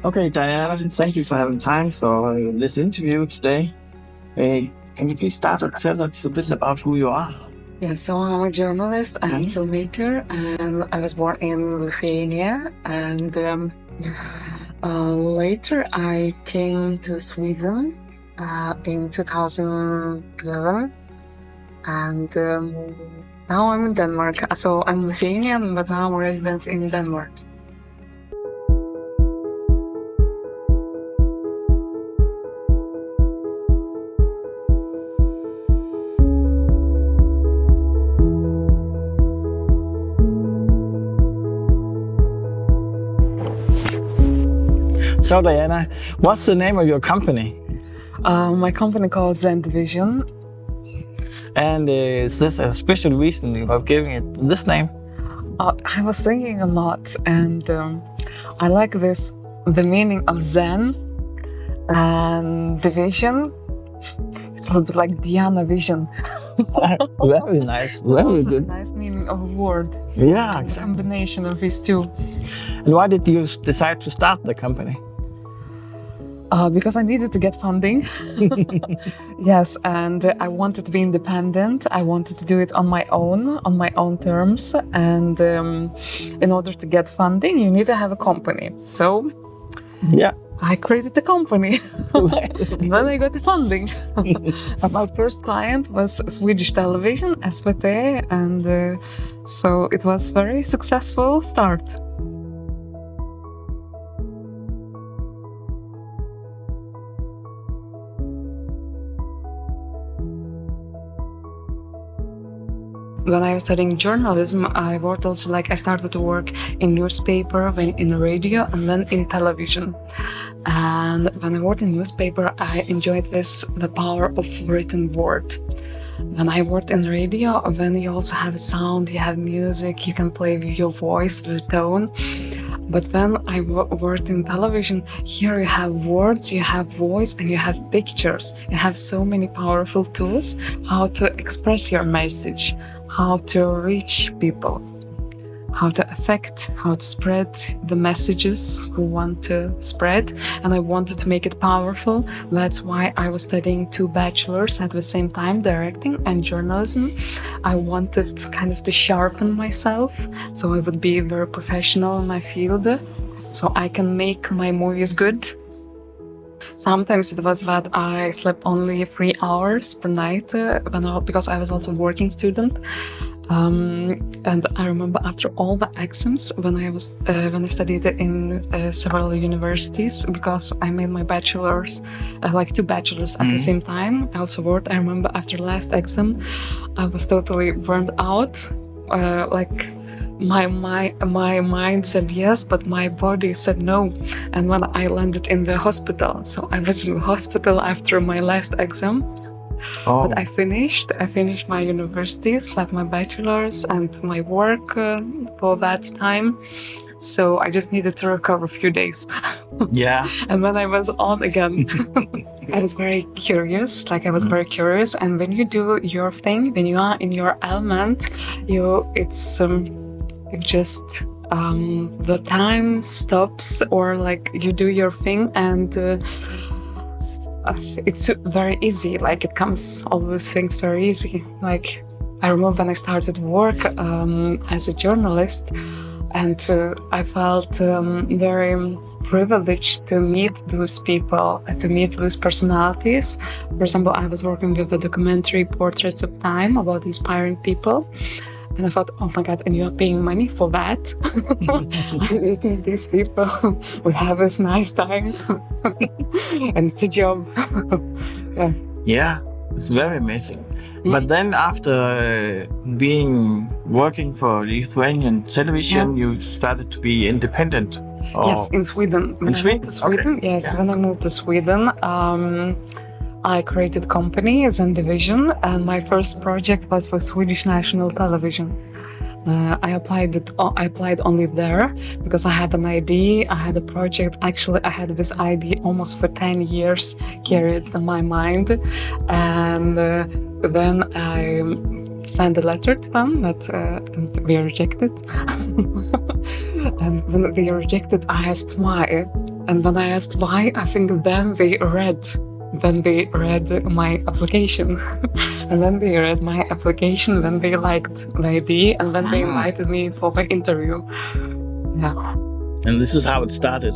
Okay, Diana, thank you for having time for this interview today. Can you please start to tell us a bit about who you are? Yeah, so I'm a journalist and filmmaker, and I was born in Lithuania, and later I came to Sweden in 2011, and now I'm in Denmark. So I'm Lithuanian, but now I'm a resident in Denmark. So, Diana, what's the name of your company? My company called Zen Vision. And is this a special reason you have given it this name? I was thinking a lot, and I like the meaning of Zen and division. It's a little bit like Diana Vision. Very nice, very good. Nice meaning of a word. Yeah, A exactly. combination of these two. And why did you decide to start the company? Because I needed to get funding. Yes, and I wanted to be independent. I wanted to do it on my own terms. And in order to get funding, you need to have a company. So Yeah. I created the company. And then I got the funding. And my first client was Swedish television, SVT, and so it was very successful start. When I was studying journalism, I worked also I started to work in newspaper, then in radio, and then in television. And when I worked in newspaper, I enjoyed the power of written word. When I worked in radio, then you also have sound, you have music, you can play with your voice, with tone. But then I worked in television. Here you have words, you have voice, and you have pictures. You have so many powerful tools how to express your message, how to reach people, how to affect, how to spread the messages who want to spread. And I wanted to make it powerful. That's why I was studying 2 bachelors at the same time, directing and journalism. I wanted kind of to sharpen myself, so I would be very professional in my field, so I can make my movies good. Sometimes it was that I slept only 3 hours per night because I was also a working student. And I remember after all the exams, when I studied in several universities, because I made my bachelor's, 2 bachelors at the same time. I also worked. I remember after the last exam, I was totally burned out. My mind said yes, but my body said no. And when I landed in the hospital, so I was in the hospital after my last exam. Oh. But I finished my universities, like my bachelor's and my work for that time. So I just needed to recover a few days. Yeah. And then I was on again. I was very curious, and when you do your thing, when you are in your element, the time stops, or you do your thing, and it's very easy. It comes, all those things very easy. I remember when I started work as a journalist, and I felt very privileged to meet those people, to meet those personalities. For example, I was working with a documentary, Portraits of Time, about inspiring people. And I thought, oh my God, and you are paying money for that? I'm meeting these people. We have this nice time. And it's a job. Yeah, it's very amazing. But then after working for Lithuanian television, you started to be independent? Yes, in Sweden. When I moved to Sweden, okay. Yes, when I moved to Sweden, I created company Zen Vision, and my first project was for Swedish national television. I applied only there because I had an idea, I had a project. Actually, I had this idea almost for 10 years carried in my mind. And then I sent a letter to them and we rejected. And when we rejected, I asked why. And when I asked why, I think then they read my application. And when they read my application, then they liked the idea, and then they invited me for my interview. Yeah. And this is how it started.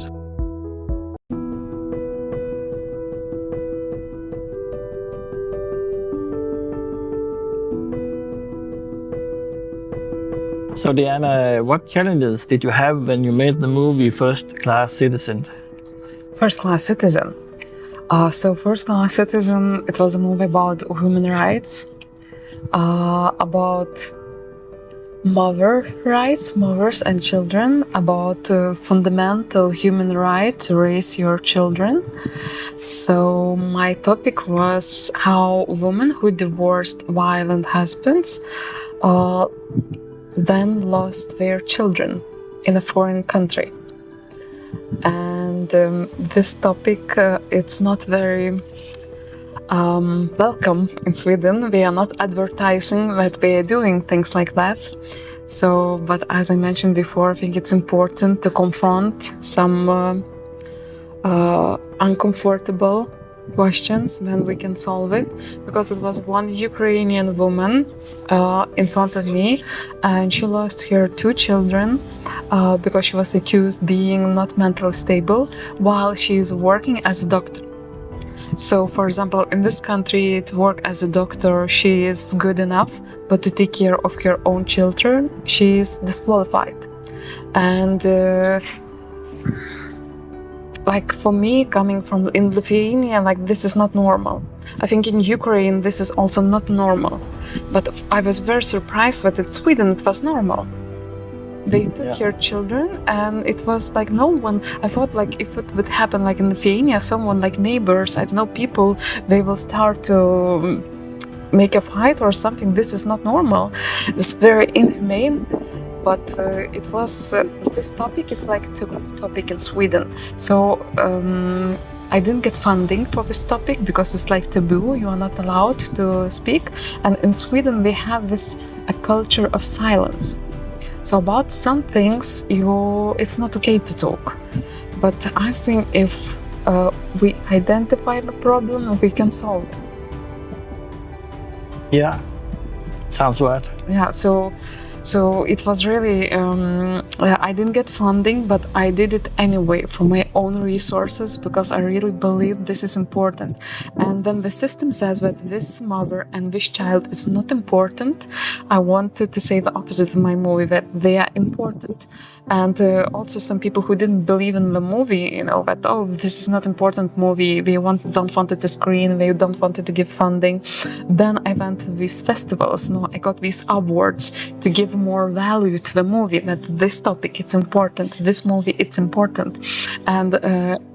So Diana, what challenges did you have when you made the movie First Class Citizen? First Class Citizen. So First Class Citizen, it was a movie about human rights, about mothers and children, about fundamental human right to raise your children. So my topic was how women who divorced violent husbands then lost their children in a foreign country. And this topic, it's not very welcome in Sweden. We are not advertising that we are doing things like that. So, but as I mentioned before, I think it's important to confront some uncomfortable questions when we can solve it, because it was one Ukrainian woman in front of me, and she lost her 2 children because she was accused being not mentally stable while she is working as a doctor. So, for example, in this country, to work as a doctor, she is good enough, but to take care of her own children, she is disqualified. And like for me, coming from in Lithuania, like this is not normal. I think in Ukraine, this is also not normal. But I was very surprised that in Sweden, it was normal. They took her children, and it was like no one. I thought like if it would happen like in Lithuania, someone like neighbors, I don't know, people, they will start to make a fight or something. This is not normal. It was very inhumane. But it was this topic. It's like taboo topic in Sweden. So I didn't get funding for this topic because it's like taboo. You are not allowed to speak. And in Sweden, we have a culture of silence. So about some things, it's not okay to talk. But I think if we identify the problem, we can solve it. Yeah, sounds right. Yeah. So it was really, I didn't get funding, but I did it anyway from my own resources because I really believe this is important. And when the system says that this mother and this child is not important, I wanted to say the opposite of my movie, that they are important. And also some people who didn't believe in the movie, that, oh, this is not important movie, we don't want it to screen, we don't want it to give funding. Then I went to these festivals, I got these awards to give more value to the movie, that this topic, it's important, this movie, it's important. And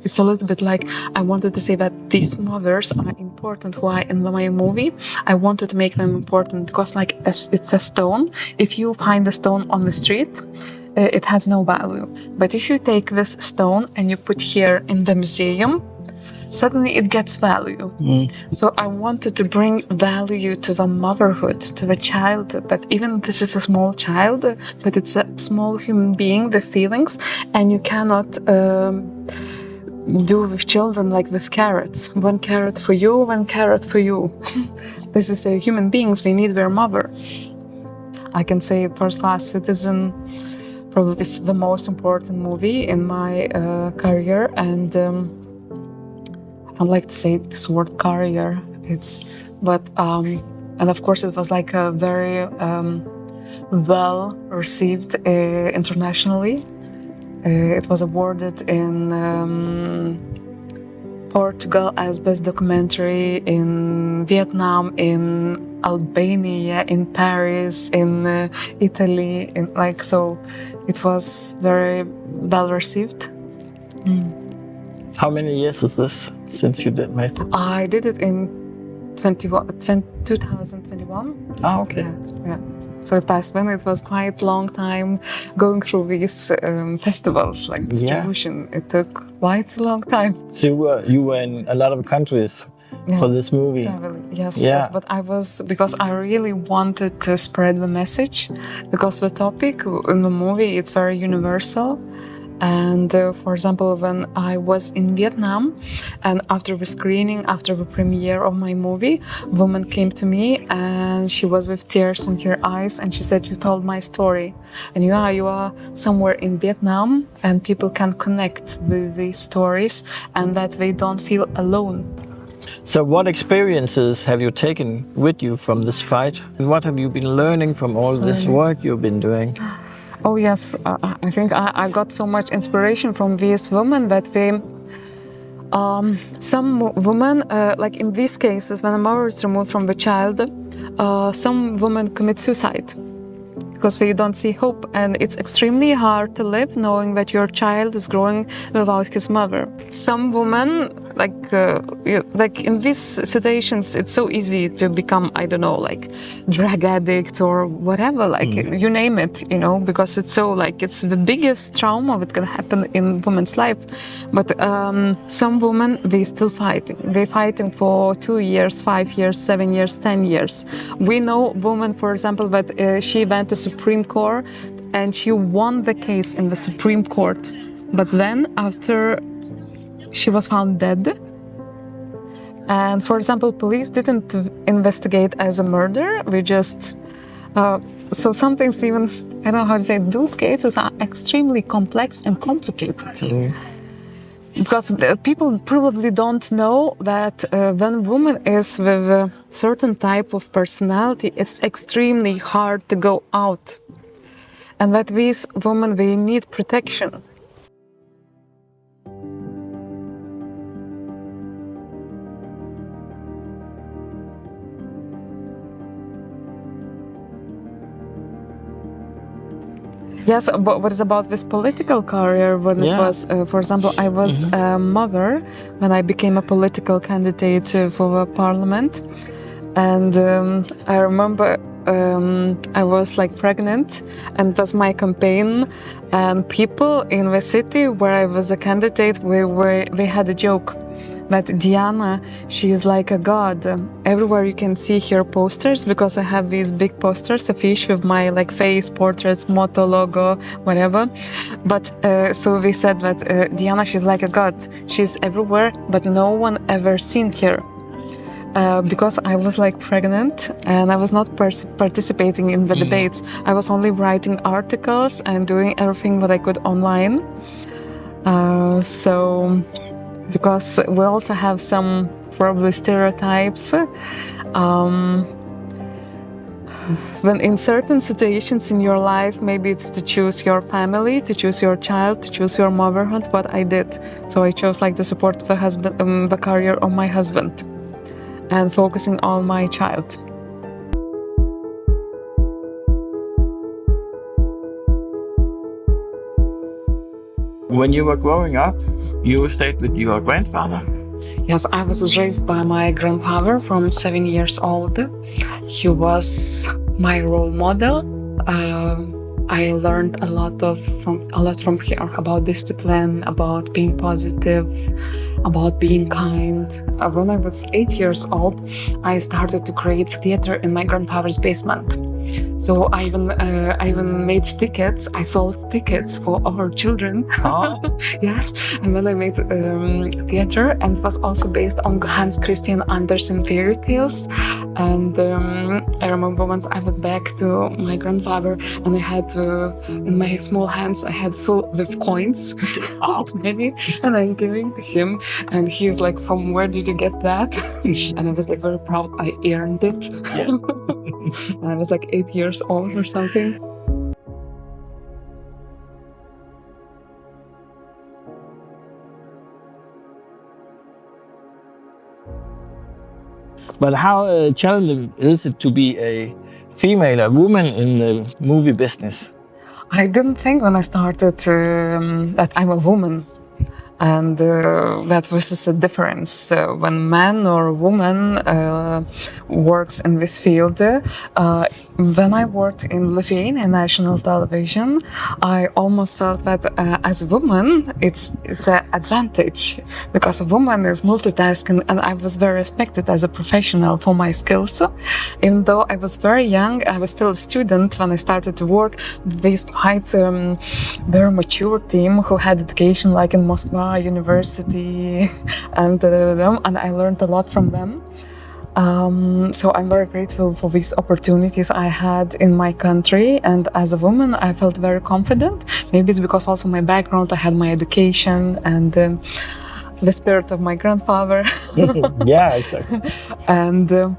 it's a little bit like, I wanted to say that these mothers are important who are in my movie. I wanted to make them important because like it's a stone. If you find a stone on the street, it has no value. But if you take this stone and you put here in the museum, suddenly it gets value. So I wanted to bring value to the motherhood, to the child. But even this is a small child, but it's a small human being, the feelings, and you cannot do with children like with carrots. 1 carrot for you, 1 carrot for you. This is human beings, they need their mother. I can say First Class Citizen probably is the most important movie in my career, and I don't like to say this word career. And of course it was like a very well received internationally. It was awarded in Portugal as best documentary, in Vietnam, in Albania, in Paris, in Italy, so it was very well received. How many years is this since you did make it? I did it in 2021. Oh, okay. Yeah. So it passed when it was quite a long time going through these festivals, like distribution. Yeah. It took quite a long time. So you were in a lot of countries for this movie. Yes, but because I really wanted to spread the message, because the topic in the movie, it's very universal. And for example, when I was in Vietnam, and after the screening, after the premiere of my movie, a woman came to me and she was with tears in her eyes, and she said, "You told my story, and you are somewhere in Vietnam, and people can connect with these stories, and that they don't feel alone." So what experiences have you taken with you from this fight? And what have you been learning from all this work you've been doing? Oh yes, I think I got so much inspiration from these women that they, some women, like in these cases, when a mother is removed from the child, some women commit suicide because they don't see hope, and it's extremely hard to live knowing that your child is growing without his mother. Some women, like in these situations, it's so easy to become, I don't know, like drug addict or whatever, like you name it, you know, because it's so like it's the biggest trauma that can happen in women's life. But some women, they still fighting. They're fighting for 2 years, 5 years, 7 years, 10 years. We know women, for example, that she went to Supreme Court and she won the case in the Supreme Court. But then after she was found dead, and for example, police didn't investigate as a murder. We just, so sometimes even, I don't know how to say, those cases are extremely complex and complicated. Because people probably don't know that when a woman is with a certain type of personality, it's extremely hard to go out. And that these women, they need protection. Yes, but what is about this political career? When it was, for example, I was a mother when I became a political candidate for the parliament, and I remember I was like pregnant, and it was my campaign, and people in the city where I was a candidate, we had a joke that Diana, she is like a god. Everywhere you can see her posters, because I have these big posters, a fish with my like face, portraits, motto, logo, whatever. But so we said that Diana, she's like a god. She's everywhere, but no one ever seen her. Because I was like pregnant and I was not participating in the debates. I was only writing articles and doing everything that I could online. So because we also have some probably stereotypes. When in certain situations in your life, maybe it's to choose your family, to choose your child, to choose your motherhood, but I did. So I chose like to support the husband, the career of my husband, and focusing on my child. When you were growing up, you stayed with your grandfather? Yes, I was raised by my grandfather from 7 years old. He was my role model. I learned a lot from him about discipline, about being positive, about being kind. When I was 8 years old, I started to create theater in my grandfather's basement. So I even made tickets. I sold tickets for our children. Oh. Yes, and then I made theater, and it was also based on Hans Christian Andersen fairy tales. And I remember once I was back to my grandfather, and I had in my small hands I had full with coins, many, and I'm giving to him, and he's like, "From where did you get that?" And I was like very proud. I earned it. Yeah. And I was like 8 years old or something. But how challenging is it to be a female, a woman in the movie business? I didn't think when I started that I'm a woman. and that this is a difference when man or woman works in this field. When I worked in Lithuania national television, I almost felt that as a woman, it's an advantage because a woman is multitasking, and I was very respected as a professional for my skills. Even though I was very young, I was still a student when I started to work. This quite very mature team who had education like in Moscow University, and I learned a lot from them. So I'm very grateful for these opportunities I had in my country, and as a woman I felt very confident. Maybe it's because also my background, I had my education and the spirit of my grandfather. Yeah, exactly. And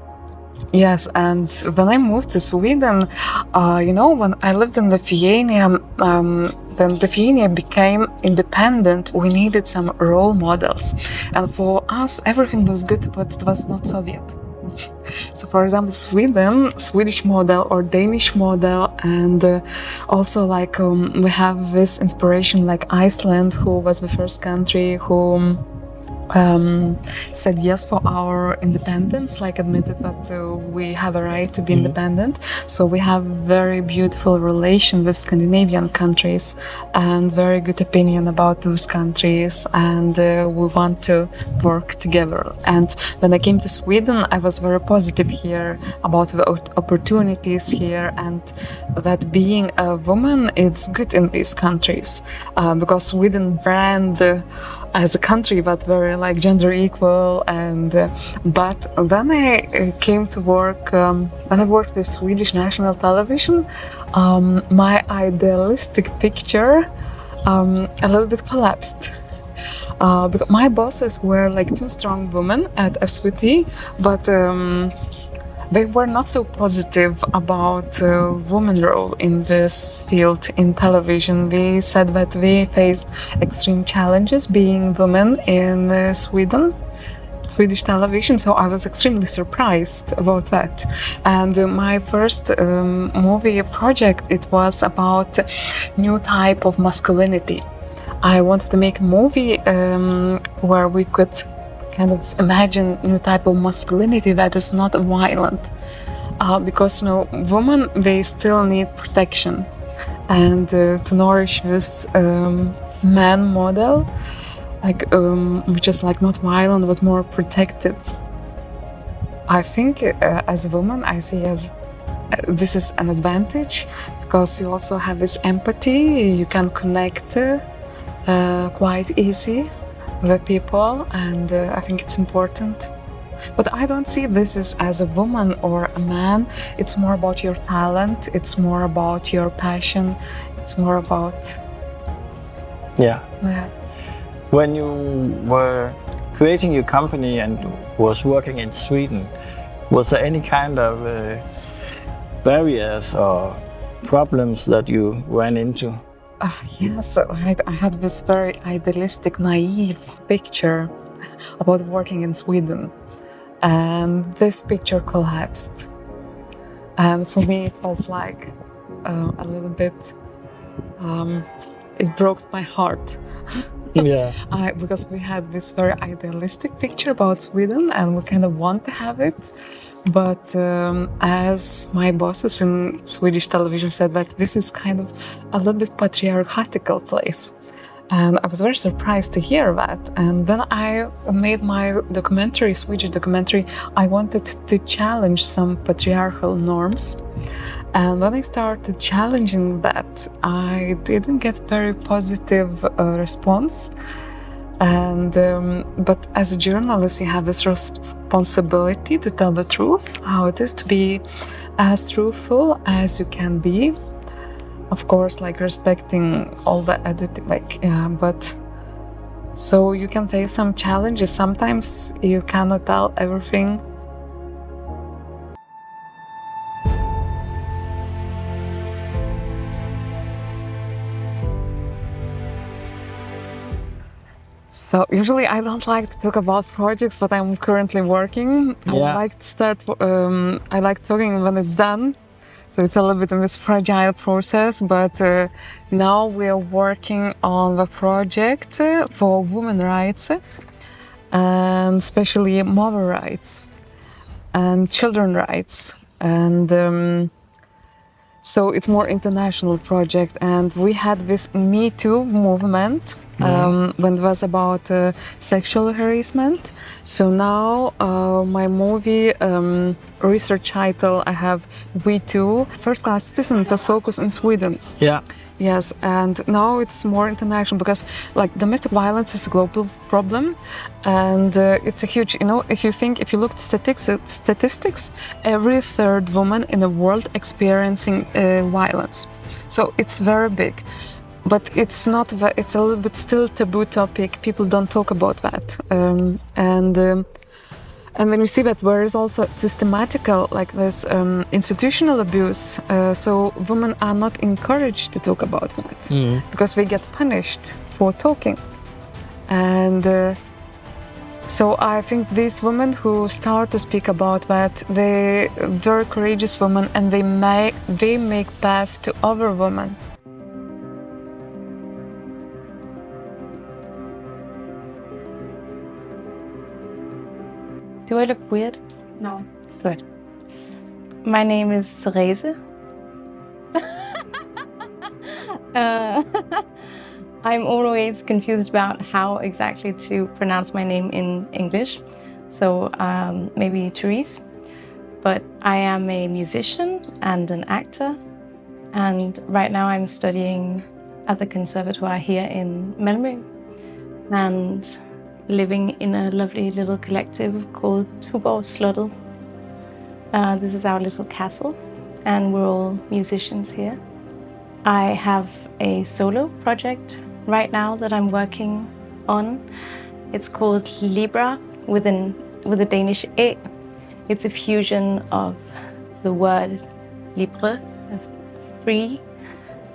yes, and when I moved to Sweden, when I lived in Lithuania, when Lithuania became independent, we needed some role models. And for us, everything was good, but it was not Soviet. So, for example, Swedish model or Danish model, and also like we have this inspiration like Iceland, who was the first country who said yes for our independence, like admitted that we have a right to be independent. So we have very beautiful relation with Scandinavian countries and very good opinion about those countries, and we want to work together. And when I came to Sweden, I was very positive here about the opportunities here, and that being a woman, it's good in these countries because Sweden brand as a country, but very like gender equal. And but then I came to work, when I worked with Swedish national television, my idealistic picture a little bit collapsed. Because my bosses were like two strong women at SVT, but they were not so positive about women role in this field in television. They said that they faced extreme challenges being women in Swedish television, so I was extremely surprised about that. And my first movie project, it was about new type of masculinity. I wanted to make a movie where we could kind of imagine new type of masculinity that is not violent, because women, they still need protection, and to nourish this man model, like which is like not violent but more protective. I think as a woman, I see as this is an advantage because you also have this empathy. You can connect quite easy with people, and I think it's important. But I don't see this as a woman or a man. It's more about your talent, it's more about your passion, it's more about... Yeah. Yeah. When you were creating your company and was working in Sweden, was there any kind of barriers or problems that you ran into? Yes, right. I had this very idealistic, naive picture about working in Sweden, and this picture collapsed. And for me, it was like a little bit. It broke my heart. Yeah. Because we had this very idealistic picture about Sweden, and we kind of want to have it. But as my bosses in Swedish television said, that this is kind of a little bit patriarchal place. And I was very surprised to hear that. And when I made my documentary, Swedish documentary, I wanted to challenge some patriarchal norms. And when I started challenging that, I didn't get very positive response. And but as a journalist, you have this responsibility to tell the truth, how it is to be as truthful as you can be. Of course, like respecting all the editing, but so you can face some challenges. Sometimes you cannot tell everything. So usually I don't like to talk about projects that I'm currently working. Yeah. I like to start, I like talking when it's done. So it's a little bit in this fragile process, but now we are working on the project for women rights, and especially mother rights and children rights. And so it's more international project. And we had this Me Too movement when it was about sexual harassment. So now my movie research title, I have We Too, First Class Citizen. It was focused in Sweden. Yeah. Yes, and now it's more international because like domestic violence is a global problem, and it's a huge, if you look at statistics, every third woman in the world experiencing violence. So it's very big, but it's not, it's a little bit still taboo topic. People don't talk about that. And when we see that there is also systematical, like this institutional abuse, so women are not encouraged to talk about that because they get punished for talking. And so I think these women who start to speak about that, they very courageous women, and they make path to other women. Do I look weird? No. Good. My name is Therese. I'm always confused about how exactly to pronounce my name in English. So maybe Therese. But I am a musician and an actor. And right now I'm studying at the Conservatoire here in Malmö. And living in a lovely little collective called Tuborgslottet. This is our little castle, and we're all musicians here. I have a solo project right now that I'm working on. It's called Libra with a Danish E. It's a fusion of the word libre, free,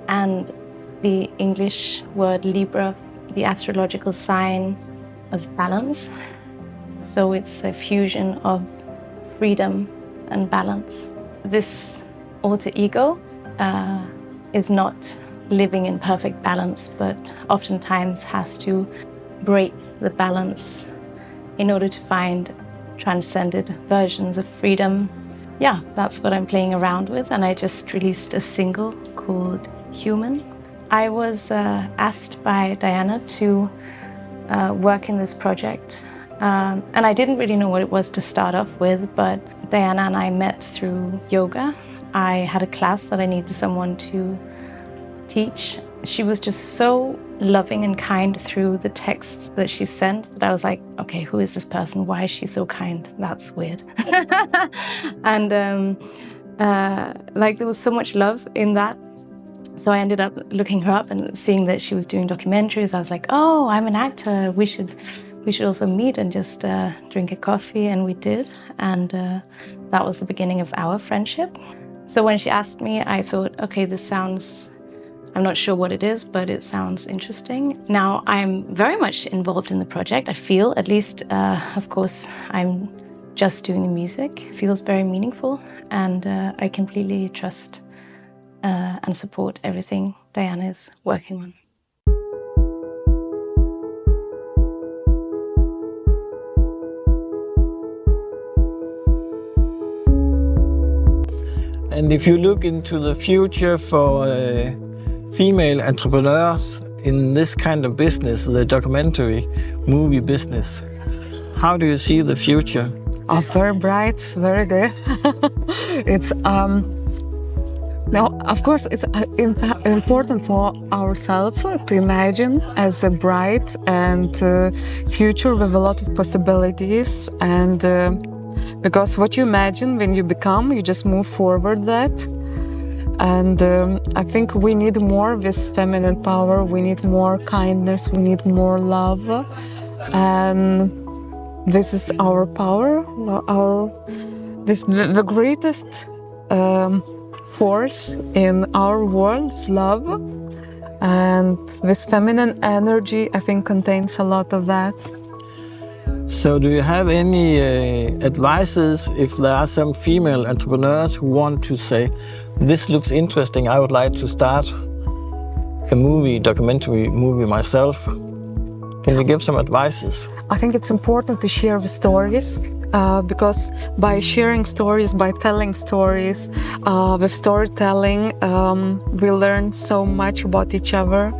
and the English word Libra, the astrological sign of balance. So it's a fusion of freedom and balance. This alter ego is not living in perfect balance, but oftentimes has to break the balance in order to find transcended versions of freedom. Yeah, that's what I'm playing around with, and I just released a single called Human. I was asked by Diana to work in this project. And I didn't really know what it was to start off with, but Diana and I met through yoga. I had a class that I needed someone to teach. She was just so loving and kind through the texts that she sent that I was like, okay, who is this person? Why is she so kind? That's weird. And there was so much love in that. So I ended up looking her up and seeing that she was doing documentaries. I was like, oh, I'm an actor. We should also meet and just drink a coffee. And we did. And that was the beginning of our friendship. So when she asked me, I thought, okay, this sounds, I'm not sure what it is, but it sounds interesting. Now I'm very much involved in the project. I feel, at least, of course, I'm just doing the music. It feels very meaningful. And I completely trust and support everything Diana is working on. And if you look into the future for female entrepreneurs in this kind of business, the documentary movie business, how do you see the future? Oh, very bright, very good. It's now, of course, it's important for ourselves to imagine as a bright and future with a lot of possibilities. And because what you imagine when you become, you just move forward that. And I think we need more of this feminine power. We need more kindness. We need more love. And this is our power. The greatest force in our world is love, and this feminine energy, I think, contains a lot of that. So do you have any advices if there are some female entrepreneurs who want to say, this looks interesting, I would like to start a documentary movie myself? Can you give some advices? I think it's important to share the stories because by sharing stories, by telling stories, with storytelling, we learn so much about each other,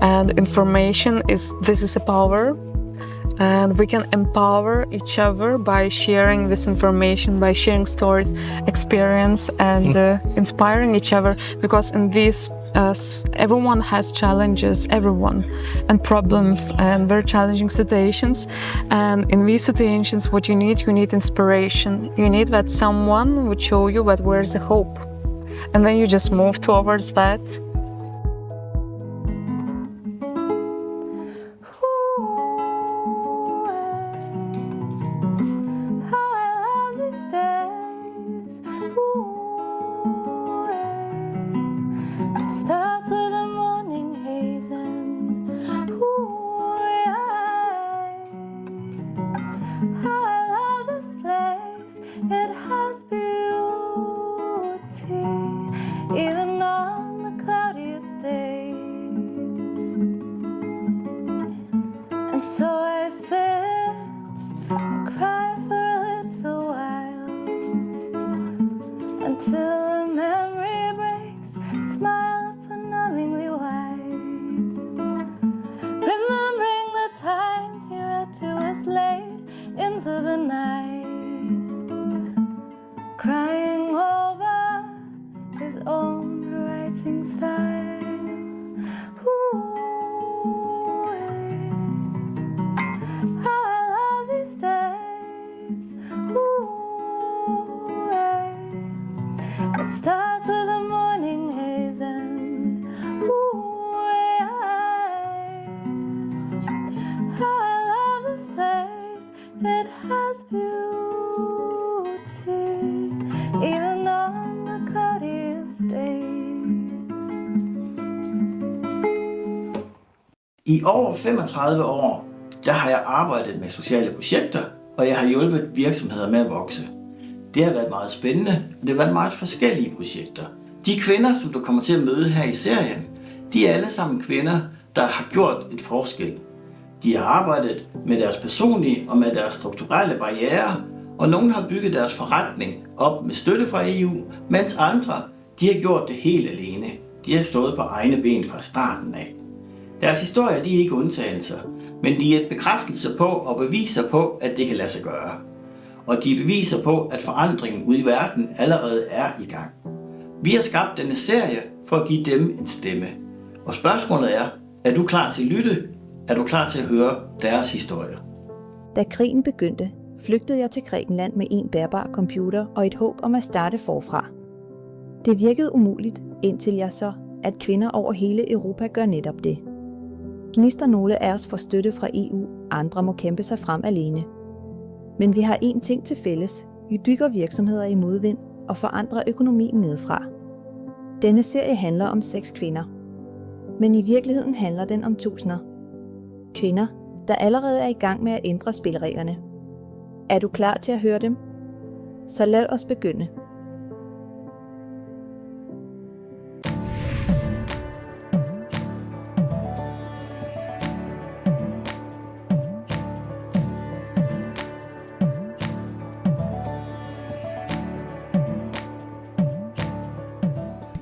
and information is a power. And we can empower each other by sharing this information, by sharing stories, experience, and inspiring each other. Because in this, everyone has challenges, and problems, and very challenging situations. And in these situations, what you need inspiration. You need that someone would show you that where's the hope, and then you just move towards that. So I sit and cry for a little while until a memory breaks, smile up and numbingly wide, remembering the times he read to us late into the night, crying over his own writing style. It starts with the morning haze and how I love this place. It has beauty even on the cloudiest days. I over 35 år, der har jeg arbejdet med sociale projekter, og jeg har hjulpet virksomheder med at vokse. Det har været meget spændende, og det har været meget forskellige projekter. De kvinder, som du kommer til at møde her i serien, de er alle sammen kvinder, der har gjort en forskel. De har arbejdet med deres personlige og med deres strukturelle barrierer, og nogle har bygget deres forretning op med støtte fra EU, mens andre, de har gjort det helt alene. De har stået på egne ben fra starten af. Deres historier, de er ikke undtagelser, men de er et bekræftelse på og beviser på, at det kan lade sig gøre. Og de beviser på, at forandringen ude i verden allerede er i gang. Vi har skabt denne serie for at give dem en stemme. Og spørgsmålet er du klar til at lytte? Er du klar til at høre deres historier? Da krigen begyndte, flygtede jeg til Grækenland med en bærbar computer og et håb om at starte forfra. Det virkede umuligt, indtil jeg så, at kvinder over hele Europa gør netop det. Gnister nogle af os får støtte fra EU, andre må kæmpe sig frem alene. Men vi har én ting til fælles. Vi bygger virksomheder i modvind og forandrer økonomien nedefra. Denne serie handler om 6 kvinder. Men i virkeligheden handler den om tusinder. Kvinder, der allerede er i gang med at ændre spillereglerne. Er du klar til at høre dem? Så lad os begynde.